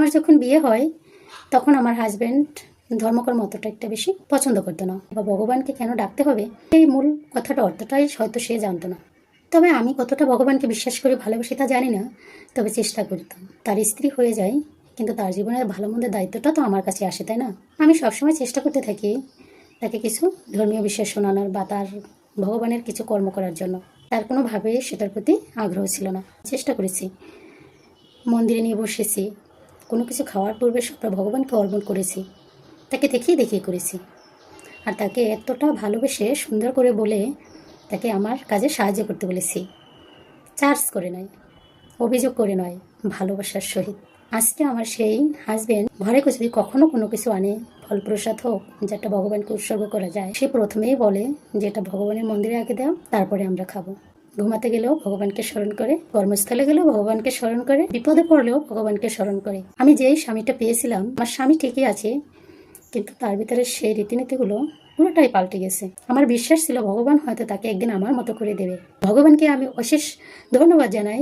আমার যখন বিয়ে হয় তখন আমার হাজব্যান্ড ধর্মকর্ম অতটা একটা বেশি পছন্দ করতো না, বা ভগবানকে কেন ডাকতে হবে এই মূল কথাটা অর্থটাই হয়তো সে জানতো না। তবে আমি কতটা ভগবানকে বিশ্বাস করে ভালোবাসি তা জানি না, তবে চেষ্টা করতাম। তার স্ত্রী হয়ে যায়, কিন্তু তার জীবনের ভালো মন্দের দায়িত্বটা তো আমার কাছে আসে, তাই না? আমি সবসময় চেষ্টা করতে থাকি তাকে কিছু ধর্মীয় বিশ্বাস শোনানোর বা তার ভগবানের কিছু কর্ম করার জন্য। তার কোনোভাবেই সেটার প্রতি আগ্রহ ছিল না। চেষ্টা করেছি, মন্দিরে নিয়ে বসেছি, কোনো কিছু খাওয়ার পূর্বে সবটা ভগবানকে অর্পণ করেছি, তাকে দেখিয়ে দেখিয়ে করেছি। আর তাকে এতটা ভালোবেসে সুন্দর করে বলে তাকে আমার কাজে সাহায্য করতে বলেছি, চার্জ করে নয়, অভিযোগ করে নয়, ভালোবাসার সহিত। আজকে আমার সেই হাজবেন্ড ঘরে যদি কখনো কোনো কিছু আনে, ফল প্রসাদ হোক যেটা ভগবানকে উৎসর্গ করা যায়, সে প্রথমেই বলে যে এটা ভগবানের মন্দিরে আগে দাও, তারপরে আমরা খাবো। ঘুমাতে গেলেও ভগবানকে স্মরণ করে, কর্মস্থলে গেলেও ভগবানকে স্মরণ করে, বিপদে পড়লেও ভগবানকে স্মরণ করে। আমি যেই স্বামীটা পেয়েছিলাম, আমার স্বামী ঠিকই আছে, কিন্তু তার ভিতরে সেই রীতিনীতিগুলো পুরোটাই পাল্টে গেছে। আমার বিশ্বাস ছিল ভগবান হয়তো তাকে একদিন আমার মতো করে দেবে। ভগবানকে আমি অশেষ ধন্যবাদ জানাই।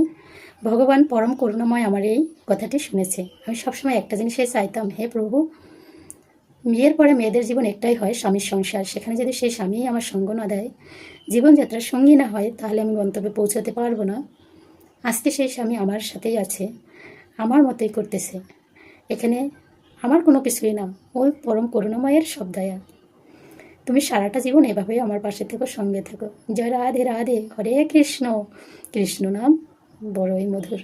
ভগবান পরম করুণাময় আমার এই কথাটি শুনেছে। আমি সবসময় একটা জিনিসই চাইতাম, হে প্রভু, বিয়ের পরে মেয়েদের জীবন একটাই হয়, স্বামীর সংসার। সেখানে যদি সেই স্বামী আমার সঙ্গ না দেয়, জীবনযাত্রার সঙ্গী না হয়, তাহলে আমি গন্তব্যে পৌঁছাতে পারবো না। আজকে সেই স্বামী আমার সাথেই আছে, আমার মতোই করতেছে। এখানে আমার কোনো কিছুই না, ওই পরম করুণাময়ের সব দয়া। তুমি সারাটা জীবন এভাবেই আমার পাশে থেকো, সঙ্গে থেকো। জয় রাধে রাধে, হরে কৃষ্ণ। কৃষ্ণ নাম বড়ই মধুর।